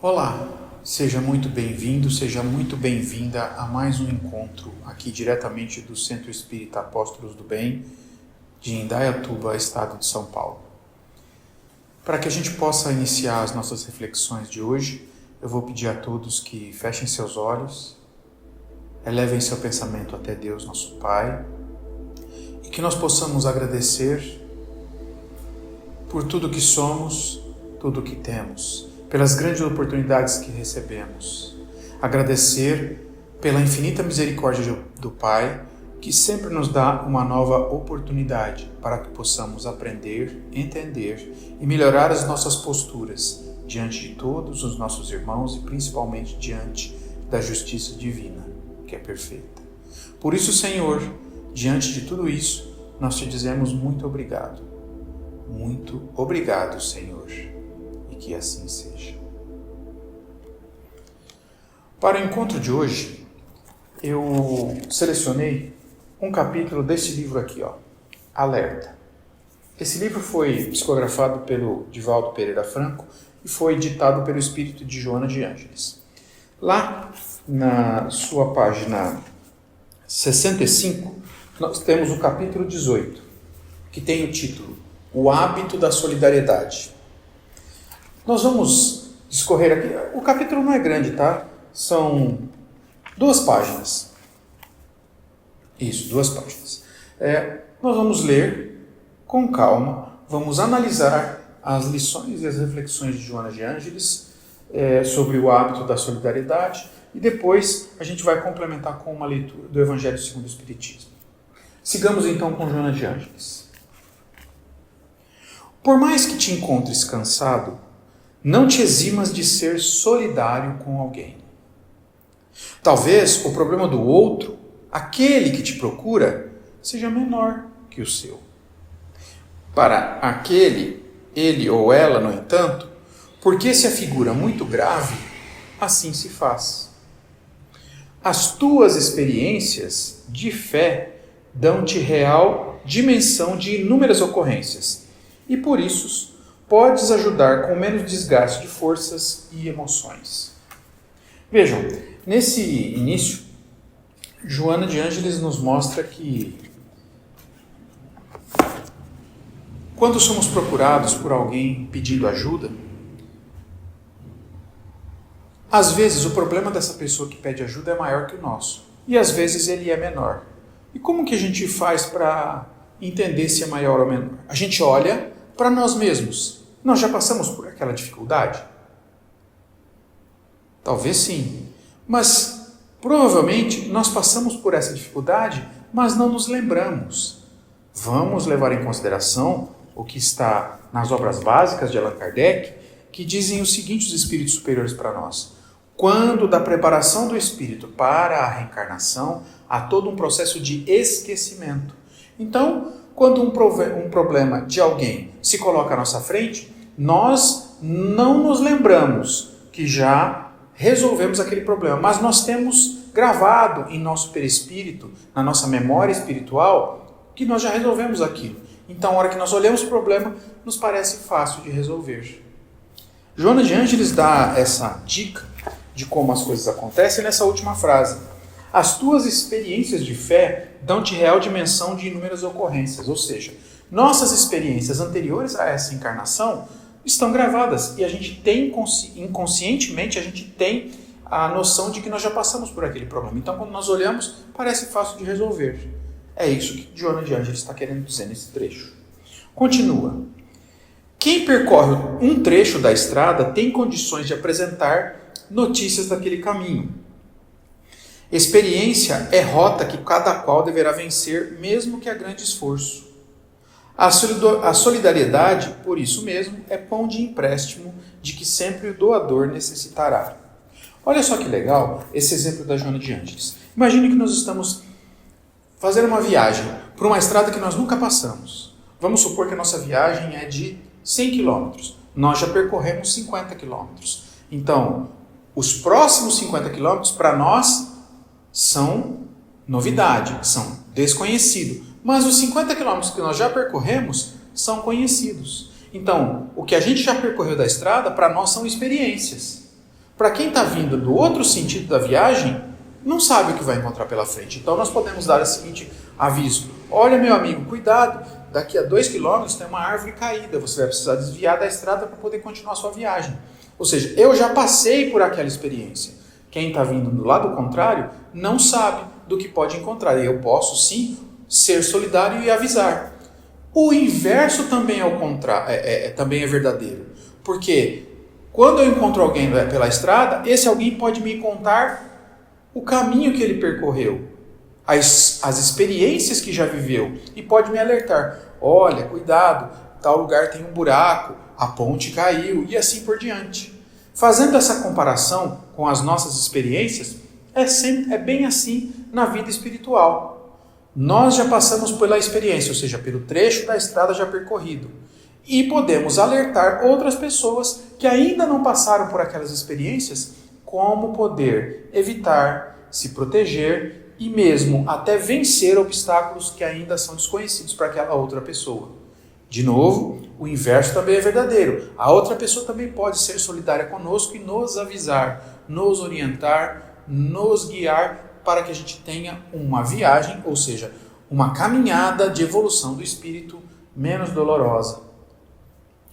Olá, seja muito bem-vindo, seja muito bem-vinda a mais um encontro aqui diretamente do Centro Espírita Apóstolos do Bem de Indaiatuba, estado de São Paulo. Para que a gente possa iniciar as nossas reflexões de hoje, eu vou pedir a todos que fechem seus olhos, elevem seu pensamento até Deus, nosso Pai, e que nós possamos agradecer por tudo que somos, tudo que temos, pelas grandes oportunidades que recebemos. Agradecer pela infinita misericórdia do Pai, que sempre nos dá uma nova oportunidade para que possamos aprender, entender e melhorar as nossas posturas diante de todos os nossos irmãos e principalmente diante da justiça divina, que é perfeita. Por isso, Senhor, diante de tudo isso, nós te dizemos muito obrigado. Muito obrigado, Senhor, e que assim seja. Para o encontro de hoje, eu selecionei um capítulo desse livro aqui, Alerta. Esse livro foi psicografado pelo Divaldo Pereira Franco e foi ditado pelo espírito de Joana de Ângeles. Lá, na sua página 65, nós temos o capítulo 18, que tem o título O Hábito da Solidariedade. Nós vamos discorrer aqui. O capítulo não é grande, tá? São 2 páginas. Isso, 2 páginas. Nós vamos ler com calma, vamos analisar as lições e as reflexões de Joana de Ângeles sobre o hábito da solidariedade e depois a gente vai complementar com uma leitura do Evangelho segundo o Espiritismo. Sigamos então com Joana de Ângeles. Por mais que te encontres cansado, não te eximas de ser solidário com alguém. Talvez o problema do outro, aquele que te procura, seja menor que o seu. Para aquele, ele ou ela, no entanto, porque se afigura muito grave, assim se faz. As tuas experiências de fé dão-te real dimensão de inúmeras ocorrências, e por isso podes ajudar com menos desgaste de forças e emoções. Vejam, nesse início, Joana de Ângeles nos mostra que quando somos procurados por alguém pedindo ajuda, às vezes o problema dessa pessoa que pede ajuda é maior que o nosso, e às vezes ele é menor. E como que a gente faz para entender se é maior ou menor? A gente olha para nós mesmos. Nós já passamos por aquela dificuldade? Talvez sim, mas provavelmente nós passamos por essa dificuldade, mas não nos lembramos. Vamos levar em consideração o que está nas obras básicas de Allan Kardec, que dizem o seguinte, os espíritos superiores para nós: quando da preparação do espírito para a reencarnação, há todo um processo de esquecimento. Então, quando um problema de alguém se coloca à nossa frente, nós não nos lembramos que já resolvemos aquele problema, mas nós temos gravado em nosso perispírito, na nossa memória espiritual, que nós já resolvemos aquilo. Então, a hora que nós olhamos o problema, nos parece fácil de resolver. Joana de Ângeles dá essa dica de como as coisas acontecem nessa última frase. As tuas experiências de fé dão-te real dimensão de inúmeras ocorrências, ou seja, nossas experiências anteriores a essa encarnação estão gravadas e a gente tem, inconscientemente, a gente tem a noção de que nós já passamos por aquele problema. Então, quando nós olhamos, parece fácil de resolver. É isso que Joana de Ângeles está querendo dizer nesse trecho. Continua. Quem percorre um trecho da estrada tem condições de apresentar notícias daquele caminho. Experiência é rota que cada qual deverá vencer, mesmo que a grande esforço. A solidariedade, por isso mesmo, é pão de empréstimo de que sempre o doador necessitará. Olha só que legal esse exemplo da Joana de Ângeles. Imagine que nós estamos fazendo uma viagem por uma estrada que nós nunca passamos. Vamos supor que a nossa viagem é de 100 km. Nós já percorremos 50 km. Então, os próximos 50 km para nós são novidade, são desconhecido. Mas os 50 quilômetros que nós já percorremos são conhecidos. Então, o que a gente já percorreu da estrada, para nós são experiências. Para quem está vindo do outro sentido da viagem, não sabe o que vai encontrar pela frente. Então nós podemos dar o seguinte aviso: olha, meu amigo, cuidado, daqui a 2 quilômetros tem uma árvore caída, você vai precisar desviar da estrada para poder continuar a sua viagem. Ou seja, eu já passei por aquela experiência. Quem está vindo do lado contrário não sabe do que pode encontrar. E eu posso sim ser solidário e avisar. O inverso também também é verdadeiro. Porque quando eu encontro alguém pela estrada, esse alguém pode me contar o caminho que ele percorreu, as experiências que já viveu, e pode me alertar: olha, cuidado, tal lugar tem um buraco, a ponte caiu, e assim por diante. Fazendo essa comparação com as nossas experiências, é bem assim na vida espiritual. Nós já passamos pela experiência, ou seja, pelo trecho da estrada já percorrido, e podemos alertar outras pessoas que ainda não passaram por aquelas experiências como poder evitar, se proteger e mesmo até vencer obstáculos que ainda são desconhecidos para aquela outra pessoa. De novo, o inverso também é verdadeiro. A outra pessoa também pode ser solidária conosco e nos avisar, nos orientar, nos guiar para que a gente tenha uma viagem, ou seja, uma caminhada de evolução do espírito menos dolorosa.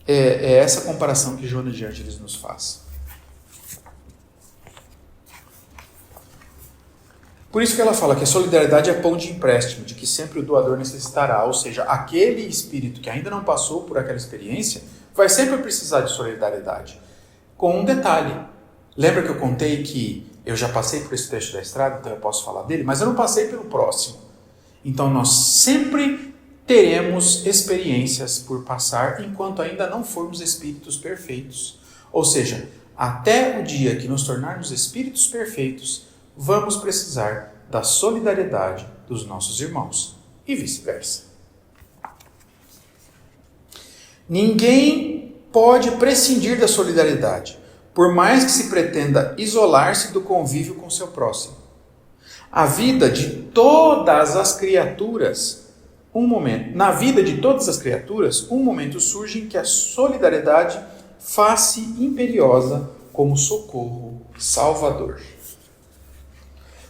É essa comparação que Joana de Ângeles nos faz. Por isso que ela fala que a solidariedade é pão de empréstimo, de que sempre o doador necessitará. Ou seja, aquele espírito que ainda não passou por aquela experiência vai sempre precisar de solidariedade. Com um detalhe. Lembra que eu contei que eu já passei por esse trecho da estrada, então eu posso falar dele, mas eu não passei pelo próximo. Então nós sempre teremos experiências por passar enquanto ainda não formos espíritos perfeitos. Ou seja, até o dia que nos tornarmos espíritos perfeitos, vamos precisar da solidariedade dos nossos irmãos e vice-versa. Ninguém pode prescindir da solidariedade, por mais que se pretenda isolar-se do convívio com seu próximo. A vida de todas as criaturas, na vida de todas as criaturas, um momento surge em que a solidariedade faz-se imperiosa como socorro salvador.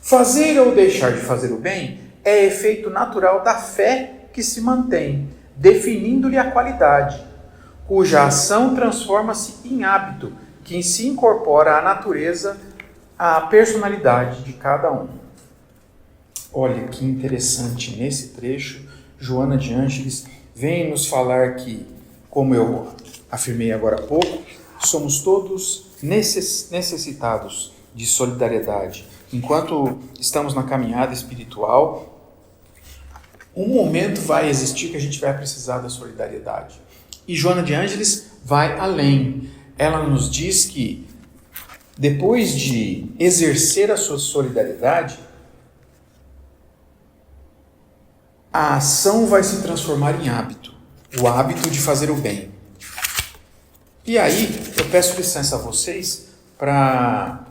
Fazer ou deixar de fazer o bem é efeito natural da fé que se mantém, definindo-lhe a qualidade, cuja ação transforma-se em hábito, que se incorpora à natureza, à personalidade de cada um. Olha que interessante, nesse trecho, Joana de Ângeles vem nos falar que, como eu afirmei agora há pouco, somos todos necessitados de solidariedade. Enquanto estamos na caminhada espiritual, um momento vai existir que a gente vai precisar da solidariedade. E Joana de Ângeles vai além. Ela nos diz que, depois de exercer a sua solidariedade, a ação vai se transformar em hábito. O hábito de fazer o bem. E aí, eu peço licença a vocês para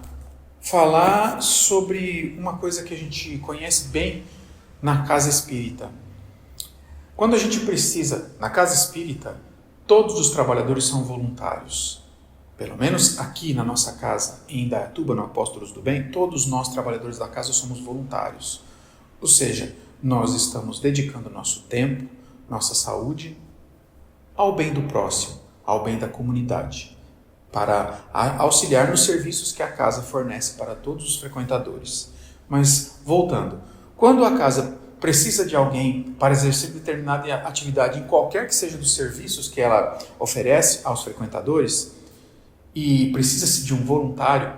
falar sobre uma coisa que a gente conhece bem na casa espírita. Quando a gente precisa, na casa espírita, todos os trabalhadores são voluntários. Pelo menos aqui na nossa casa, em Indaiatuba, no Apóstolos do Bem, todos nós trabalhadores da casa somos voluntários. Ou seja, nós estamos dedicando nosso tempo, nossa saúde, ao bem do próximo, ao bem da comunidade, para auxiliar nos serviços que a casa fornece para todos os frequentadores. Mas, voltando, quando a casa precisa de alguém para exercer determinada atividade em qualquer que seja dos serviços que ela oferece aos frequentadores, e precisa-se de um voluntário,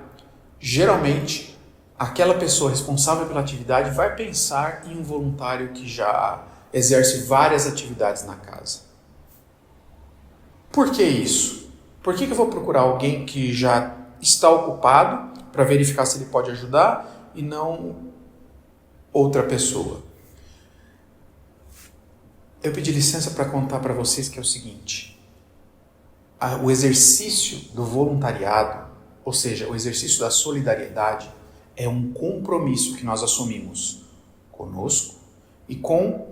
geralmente aquela pessoa responsável pela atividade vai pensar em um voluntário que já exerce várias atividades na casa. Por que isso? Por que eu vou procurar alguém que já está ocupado para verificar se ele pode ajudar e não outra pessoa? Eu pedi licença para contar para vocês que é o seguinte: o exercício do voluntariado, ou seja, o exercício da solidariedade, é um compromisso que nós assumimos conosco e com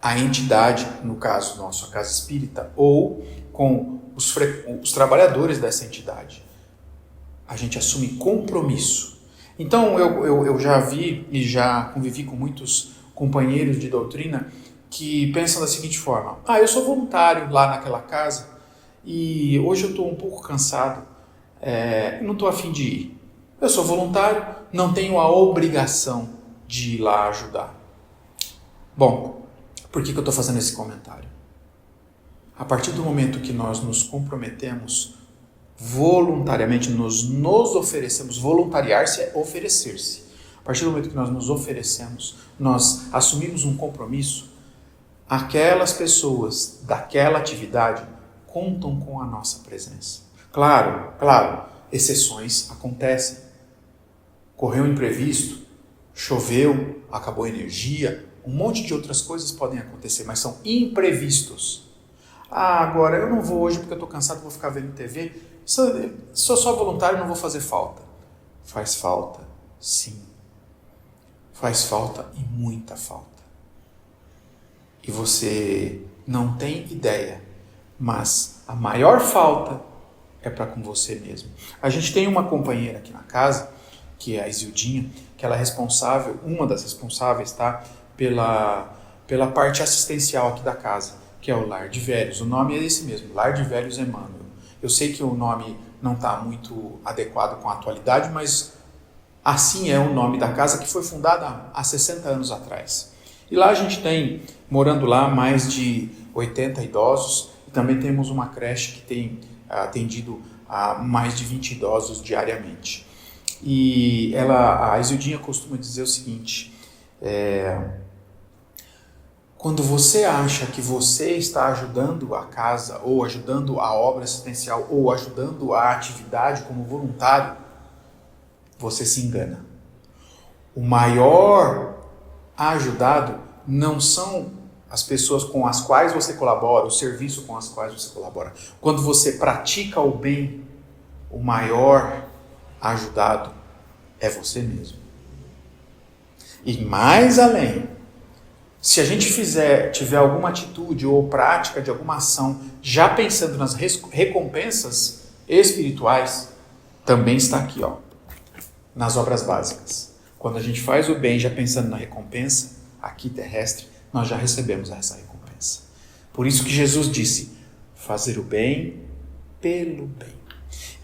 a entidade, no caso nosso, a casa espírita, ou com os trabalhadores dessa entidade. a gente assume compromisso. Então, eu já vi e já convivi com muitos companheiros de doutrina que pensam da seguinte forma: eu sou voluntário lá naquela casa e hoje eu estou um pouco cansado, não estou a fim de ir. Eu sou voluntário, não tenho a obrigação de ir lá ajudar. Bom, por que eu estou fazendo esse comentário? A partir do momento que nós nos comprometemos voluntariamente, nos oferecemos, voluntariar-se é oferecer-se. A partir do momento que nós nos oferecemos, nós assumimos um compromisso, aquelas pessoas daquela atividade contam com a nossa presença. Claro, exceções acontecem. Correu um imprevisto, choveu, acabou a energia, um monte de outras coisas podem acontecer, mas são imprevistos. Agora eu não vou hoje porque eu estou cansado, vou ficar vendo TV. Sou só voluntário, não vou fazer falta. Faz falta, sim. Faz falta e muita falta. E você não tem ideia, mas a maior falta é para com você mesmo. A gente tem uma companheira aqui na casa, que é a Isildinha, que ela é responsável, uma das responsáveis, tá? Pela parte assistencial aqui da casa, que é o Lar de Velhos. O nome é esse mesmo, Lar de Velhos Emmanuel. Eu sei que o nome não está muito adequado com a atualidade, mas assim é o nome da casa, que foi fundada há 60 anos atrás. E lá a gente tem, morando lá, mais de 80 idosos, e também temos uma creche que tem atendido a mais de 20 idosos diariamente. E a Isildinha costuma dizer o seguinte: quando você acha que você está ajudando a casa, ou ajudando a obra assistencial, ou ajudando a atividade como voluntário, você se engana. O maior ajudado não são as pessoas com as quais você colabora, o serviço com as quais você colabora. Quando você pratica o bem, o maior ajudado é você mesmo. E mais além, se a gente tiver alguma atitude ou prática de alguma ação, já pensando nas recompensas espirituais, também está aqui, nas obras básicas. Quando a gente faz o bem já pensando na recompensa, aqui terrestre, nós já recebemos essa recompensa. Por isso que Jesus disse: fazer o bem pelo bem.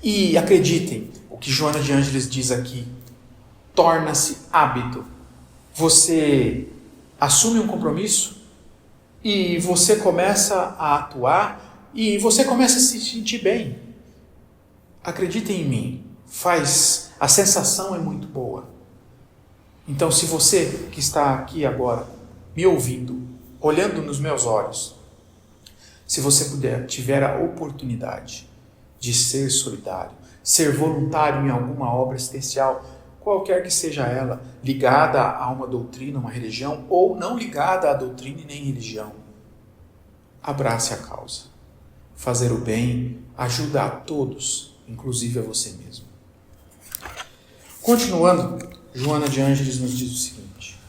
E acreditem, o que Joana de Ângeles diz aqui, torna-se hábito. Você assume um compromisso e você começa a atuar e você começa a se sentir bem. Acreditem em mim, a sensação é muito boa. Então, se você que está aqui agora, me ouvindo, olhando nos meus olhos, se você tiver a oportunidade de ser solidário, ser voluntário em alguma obra especial, qualquer que seja ela, ligada a uma doutrina, uma religião, ou não ligada à doutrina e nem religião, abrace a causa. Fazer o bem ajuda a todos, inclusive a você mesmo. Continuando, Joana de Ângeles nos diz o seguinte: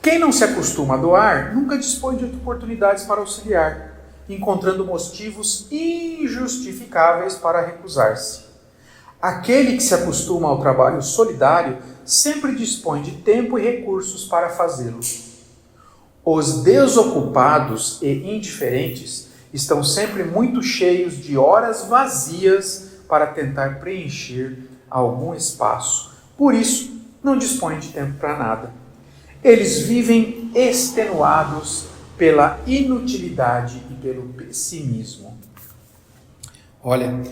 quem não se acostuma a doar, nunca dispõe de oportunidades para auxiliar, encontrando motivos injustificáveis para recusar-se. Aquele que se acostuma ao trabalho solidário sempre dispõe de tempo e recursos para fazê-lo. Os desocupados e indiferentes estão sempre muito cheios de horas vazias para tentar preencher algum espaço. Por isso, não dispõem de tempo para nada. Eles vivem extenuados pela inutilidade e pelo pessimismo. Olha,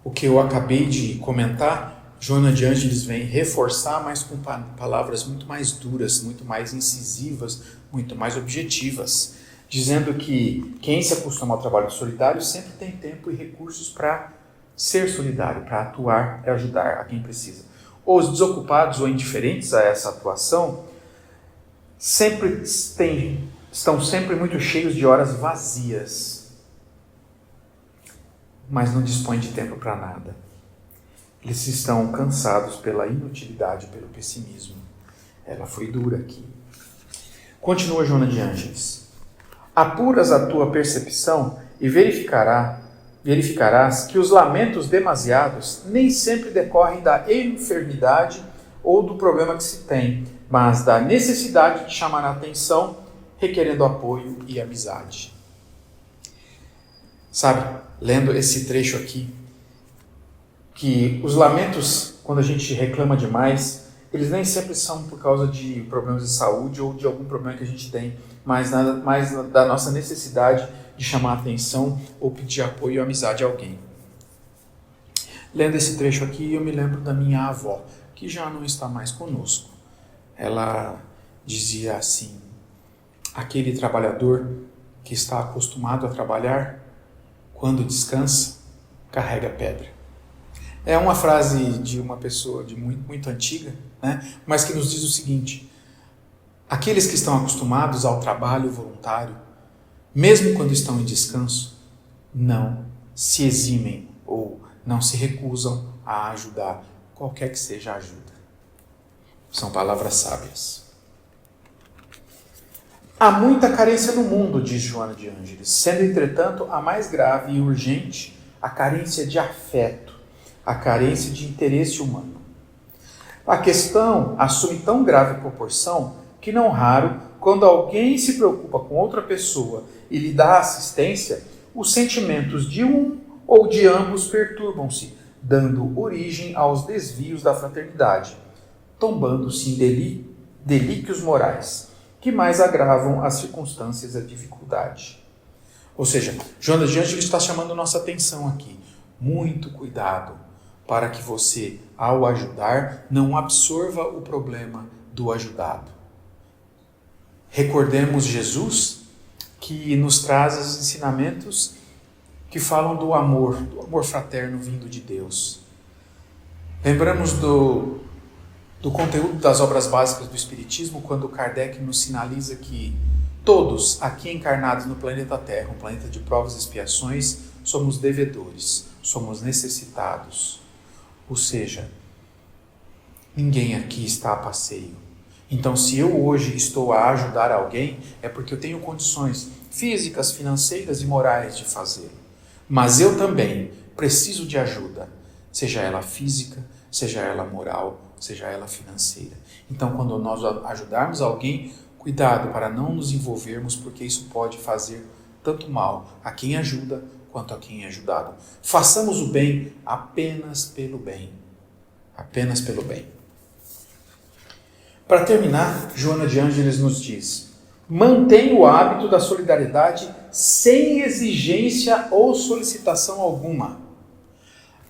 o que eu acabei de comentar, Joana de Ângeles vem reforçar, mas com palavras muito mais duras, muito mais incisivas, muito mais objetivas, dizendo que quem se acostuma ao trabalho solidário sempre tem tempo e recursos para ser solidário, para atuar e ajudar a quem precisa. Os desocupados ou indiferentes a essa atuação estão sempre muito cheios de horas vazias, mas não dispõem de tempo para nada. Eles estão cansados pela inutilidade, pelo pessimismo. Ela foi dura aqui. Continua Joana de Ângeles. Apuras a tua percepção e verificarás verificarás que os lamentos demasiados nem sempre decorrem da enfermidade ou do problema que se tem, mas da necessidade de chamar a atenção, requerendo apoio e amizade. Sabe, lendo esse trecho aqui, que os lamentos, quando a gente reclama demais, eles nem sempre são por causa de problemas de saúde ou de algum problema que a gente tem, mas mais da nossa necessidade de chamar a atenção ou pedir apoio e amizade a alguém. Lendo esse trecho aqui, eu me lembro da minha avó, que já não está mais conosco. Ela dizia assim: aquele trabalhador que está acostumado a trabalhar, quando descansa, carrega pedra. É uma frase de uma pessoa de muito antiga, né? Mas que nos diz o seguinte: aqueles que estão acostumados ao trabalho voluntário, mesmo quando estão em descanso, não se eximem ou não se recusam a ajudar, qualquer que seja a ajuda. São palavras sábias. Há muita carência no mundo, diz Joana de Ângeles, sendo, entretanto, a mais grave e urgente a carência de afeto, a carência de interesse humano. A questão assume tão grave proporção que, não raro, quando alguém se preocupa com outra pessoa e lhe dá assistência, os sentimentos de um ou de ambos perturbam-se, dando origem aos desvios da fraternidade, tombando-se em delíquios morais, que mais agravam as circunstâncias e a dificuldade. Ou seja, Joana de Ângeles está chamando nossa atenção aqui. Muito cuidado para que você, ao ajudar, não absorva o problema do ajudado. Recordemos Jesus, que nos traz os ensinamentos que falam do amor fraterno vindo de Deus. Lembramos do conteúdo das obras básicas do Espiritismo, quando Kardec nos sinaliza que todos aqui encarnados no planeta Terra, um planeta de provas e expiações, somos devedores, somos necessitados. Ou seja, ninguém aqui está a passeio. Então, se eu hoje estou a ajudar alguém, é porque eu tenho condições físicas, financeiras e morais de fazê-lo. Mas eu também preciso de ajuda, seja ela física, seja ela moral, seja ela financeira. Então, quando nós ajudarmos alguém, cuidado para não nos envolvermos, porque isso pode fazer tanto mal a quem ajuda quanto a quem é ajudado. Façamos o bem apenas pelo bem. Apenas pelo bem. Para terminar, Joana de Ângeles nos diz: mantenha o hábito da solidariedade sem exigência ou solicitação alguma.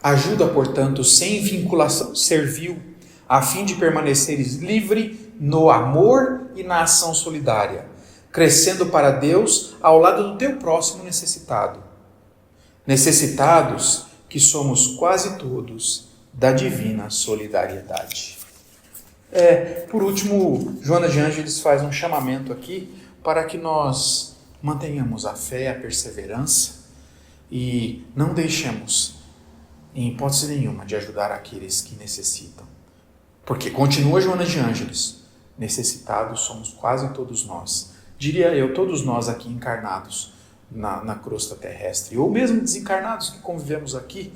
Ajuda, portanto, sem vinculação servil, a fim de permaneceres livre no amor e na ação solidária, crescendo para Deus ao lado do teu próximo necessitado. Necessitados que somos quase todos da divina solidariedade. Por último, Joana de Ângeles faz um chamamento aqui para que nós mantenhamos a fé, a perseverança e não deixemos, em hipótese nenhuma, de ajudar aqueles que necessitam. Porque, continua Joana de Ângeles, necessitados somos quase todos nós. Diria eu, todos nós aqui encarnados na crosta terrestre, ou mesmo desencarnados que convivemos aqui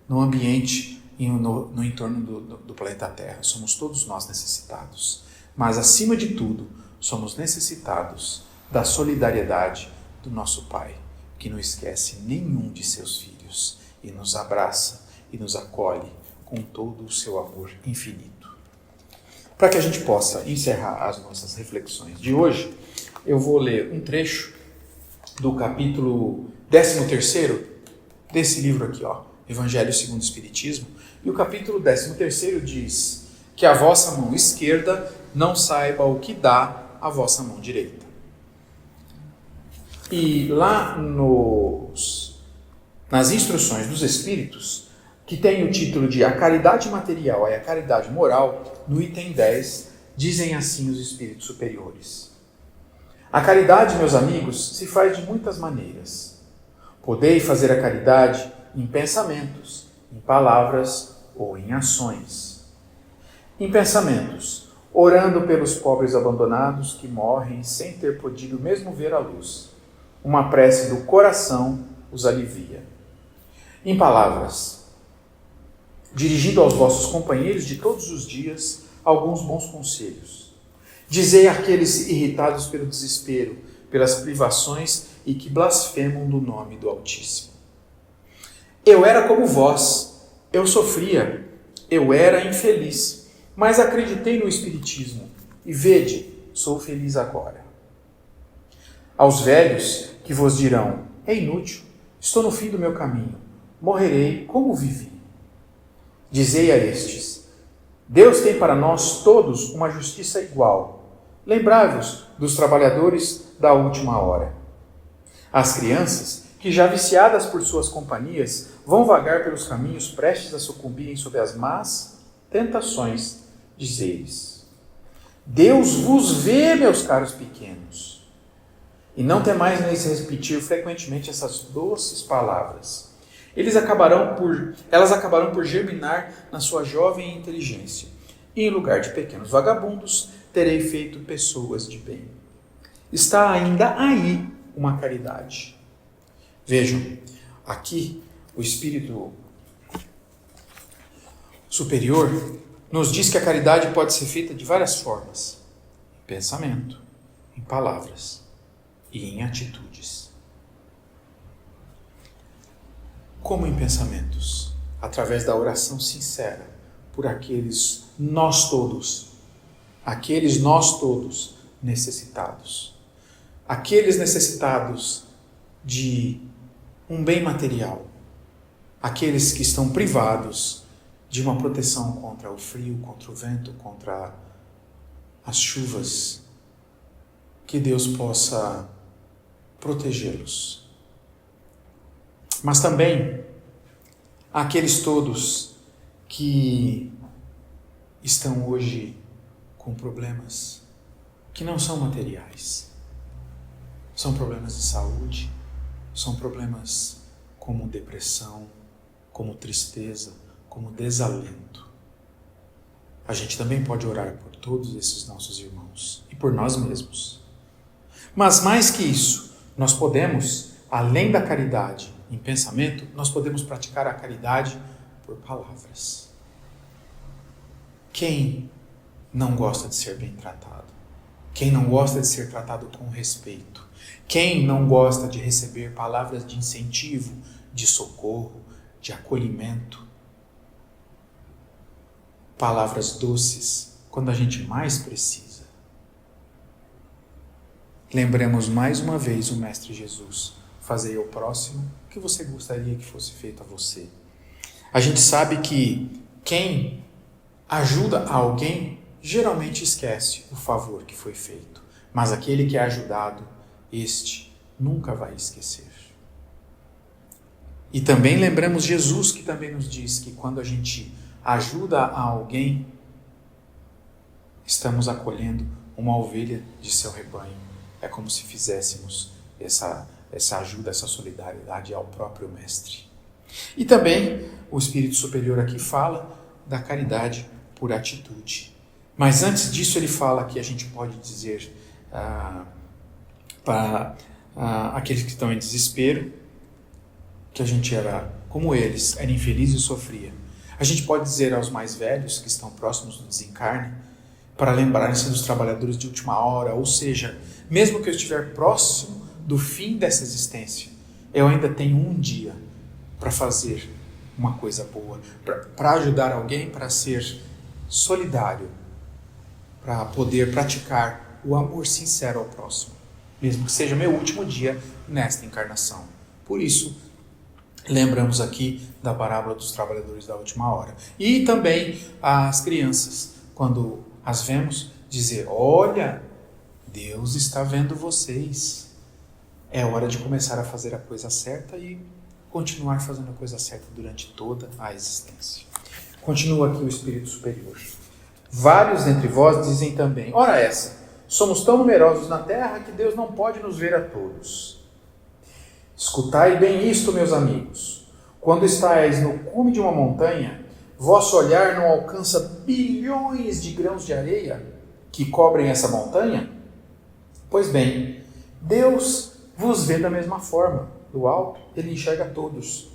no ambiente, no entorno do planeta Terra. Somos todos nós necessitados. Mas, acima de tudo, somos necessitados da solidariedade do nosso Pai, que não esquece nenhum de seus filhos e nos abraça e nos acolhe com todo o seu amor infinito. Para que a gente possa encerrar as nossas reflexões de hoje, eu vou ler um trecho do capítulo 13º desse livro aqui, Evangelho segundo o Espiritismo. E o capítulo 13º diz que a vossa mão esquerda não saiba o que dá a vossa mão direita. E lá nas instruções dos Espíritos, que tem o título de A Caridade Material e a Caridade Moral, no item 10, dizem assim os Espíritos Superiores: a caridade, meus amigos, se faz de muitas maneiras. Podeis fazer a caridade em pensamentos, em palavras ou em ações. Em pensamentos, orando pelos pobres abandonados que morrem sem ter podido mesmo ver a luz. Uma prece do coração os alivia. Em palavras, dirigindo aos vossos companheiros de todos os dias alguns bons conselhos. Dizei àqueles irritados pelo desespero, pelas privações e que blasfemam do nome do Altíssimo. Eu era como vós, eu sofria, eu era infeliz, mas acreditei no Espiritismo e vede, sou feliz agora. Aos velhos que vos dirão, é inútil, estou no fim do meu caminho, morrerei como vivi. Dizei a estes, Deus tem para nós todos uma justiça igual. Lembrai-vos dos trabalhadores da última hora. As crianças, que já viciadas por suas companhias, vão vagar pelos caminhos prestes a sucumbirem sob as más tentações, dizei-lhes. Deus vos vê, meus caros pequenos. E não temais neles repetir frequentemente essas doces palavras. Elas acabarão por germinar na sua jovem inteligência. E em lugar de pequenos vagabundos, terei feito pessoas de bem. Está ainda aí uma caridade. Vejam, aqui o Espírito Superior nos diz que a caridade pode ser feita de várias formas. Em pensamento, em palavras e em atitudes. Como em pensamentos? Através da oração sincera por aqueles nós todos necessitados. Aqueles necessitados de um bem material. Aqueles que estão privados de uma proteção contra o frio, contra o vento, contra as chuvas. Que Deus possa protegê-los. Mas também aqueles todos que estão hoje com problemas que não são materiais. São problemas de saúde, são problemas como depressão, como tristeza, como desalento. A gente também pode orar por todos esses nossos irmãos e por nós mesmos. Mas mais que isso, nós podemos, além da caridade em pensamento, nós podemos praticar a caridade por palavras. Quem não gosta de ser bem tratado? Quem não gosta de ser tratado com respeito? Quem não gosta de receber palavras de incentivo, de socorro, de acolhimento? Palavras doces quando a gente mais precisa. Lembremos mais uma vez o Mestre Jesus. Fazei ao próximo o que você gostaria que fosse feito a você. A gente sabe que quem ajuda alguém geralmente esquece o favor que foi feito. Mas aquele que é ajudado, este nunca vai esquecer. E também lembramos Jesus, que também nos diz que quando a gente ajuda a alguém, estamos acolhendo uma ovelha de seu rebanho. É como se fizéssemos essa ajuda, essa solidariedade ao próprio Mestre. E também o Espírito Superior aqui fala da caridade por atitude. Mas antes disso ele fala que a gente pode dizer para aqueles que estão em desespero, que a gente era como eles, era infeliz e sofria. A gente pode dizer aos mais velhos que estão próximos do desencarne, para lembrarem-se dos trabalhadores de última hora, ou seja, mesmo que eu estiver próximo do fim dessa existência, eu ainda tenho um dia para fazer uma coisa boa, para ajudar alguém, para ser solidário, para poder praticar o amor sincero ao próximo, mesmo que seja meu último dia nesta encarnação. Por isso, lembramos aqui da parábola dos trabalhadores da última hora. E também as crianças, quando as vemos, dizer, olha, Deus está vendo vocês. É hora de começar a fazer a coisa certa e continuar fazendo a coisa certa durante toda a existência. Continua aqui o Espírito Superior. Vários dentre vós dizem também, ora essa, somos tão numerosos na terra que Deus não pode nos ver a todos. Escutai bem isto, meus amigos. Quando estáis no cume de uma montanha, vosso olhar não alcança bilhões de grãos de areia que cobrem essa montanha? Pois bem, Deus vos vê da mesma forma. Do alto, ele enxerga todos.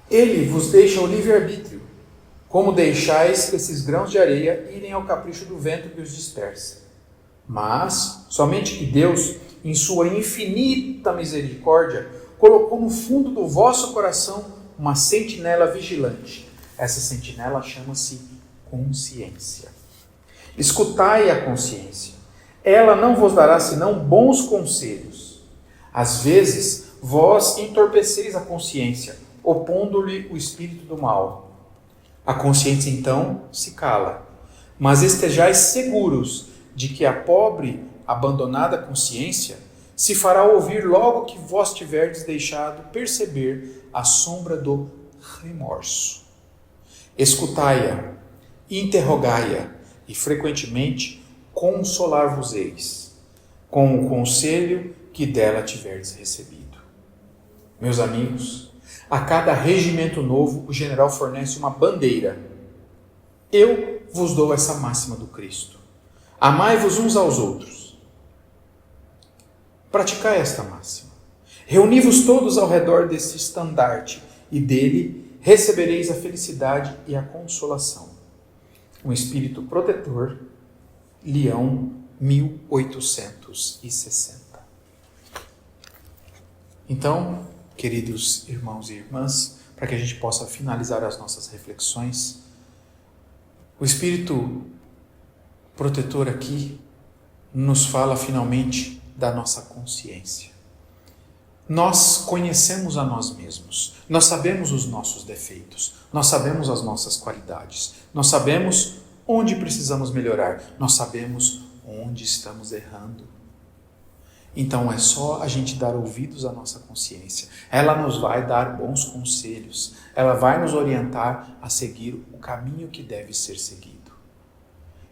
Ele vos deixa o livre-arbítrio, como deixais esses grãos de areia irem ao capricho do vento que os dispersa. Mas, somente que Deus, em sua infinita misericórdia, colocou no fundo do vosso coração uma sentinela vigilante. Essa sentinela chama-se consciência. Escutai a consciência. Ela não vos dará senão bons conselhos. Às vezes, vós entorpeceis a consciência, opondo-lhe o espírito do mal. A consciência, então, se cala. Mas estejais seguros de que a pobre, abandonada consciência se fará ouvir logo que vós tiverdes deixado perceber a sombra do remorso. Escutai-a, interrogai-a e, frequentemente, consolar-vos-eis com o conselho que dela tiverdes recebido. Meus amigos, a cada regimento novo o general fornece uma bandeira. Eu vos dou essa máxima do Cristo. Amai-vos uns aos outros. Praticai esta máxima. Reuni-vos todos ao redor desse estandarte e dele recebereis a felicidade e a consolação. Um espírito protetor, Leão, 1860. Então, queridos irmãos e irmãs, para que a gente possa finalizar as nossas reflexões, o espírito protetor aqui nos fala finalmente da nossa consciência. Nós conhecemos a nós mesmos, nós sabemos os nossos defeitos, nós sabemos as nossas qualidades, nós sabemos onde precisamos melhorar, nós sabemos onde estamos errando. Então é só a gente dar ouvidos à nossa consciência. Ela nos vai dar bons conselhos, ela vai nos orientar a seguir o caminho que deve ser seguido.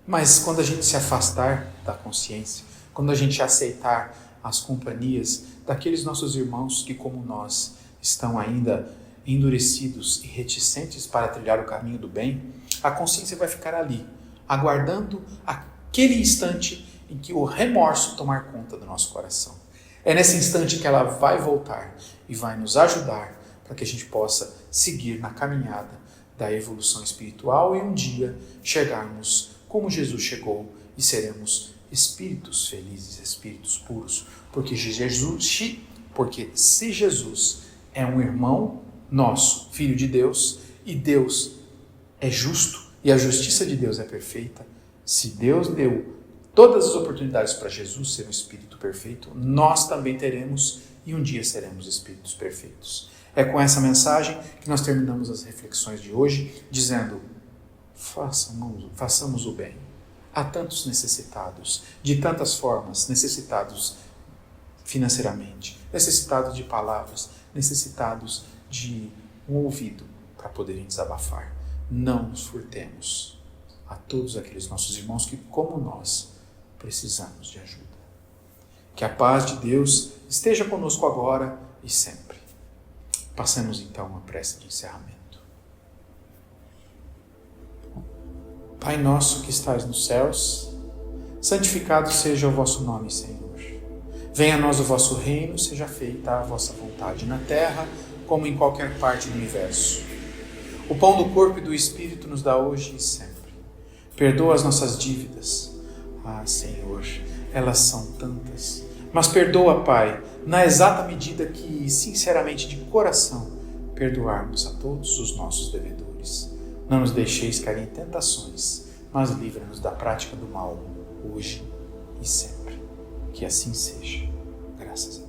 Mas quando a gente se afastar da consciência, quando a gente aceitar as companhias daqueles nossos irmãos que, como nós, estão ainda endurecidos e reticentes para trilhar o caminho do bem, a consciência vai ficar ali, aguardando aquele instante em que o remorso tomar conta do nosso coração. É nesse instante que ela vai voltar e vai nos ajudar para que a gente possa seguir na caminhada da evolução espiritual e um dia chegarmos como Jesus chegou e seremos espíritos felizes, espíritos puros, porque se Jesus é um irmão nosso, filho de Deus, e Deus é justo e a justiça de Deus é perfeita, se Deus deu todas as oportunidades para Jesus ser um espírito perfeito, nós também teremos e um dia seremos espíritos perfeitos. É com essa mensagem que nós terminamos as reflexões de hoje, dizendo: façamos o bem. Há tantos necessitados, de tantas formas, necessitados financeiramente, necessitados de palavras, necessitados de um ouvido para poderem desabafar. Não nos furtemos a todos aqueles nossos irmãos que, como nós, precisamos de ajuda. Que a paz de Deus esteja conosco agora e sempre. Passemos então uma prece de encerramento. Pai nosso que estais nos céus, santificado seja o vosso nome, Senhor. Venha a nós o vosso reino, seja feita a vossa vontade na terra, como em qualquer parte do universo. O pão do corpo e do Espírito nos dá hoje e sempre. Perdoa as nossas dívidas. Ah, Senhor, elas são tantas. Mas perdoa, Pai, na exata medida que, sinceramente, de coração, perdoarmos a todos os nossos devedores. Não nos deixeis cair em tentações, mas livra-nos da prática do mal, hoje e sempre. Que assim seja. Graças a Deus.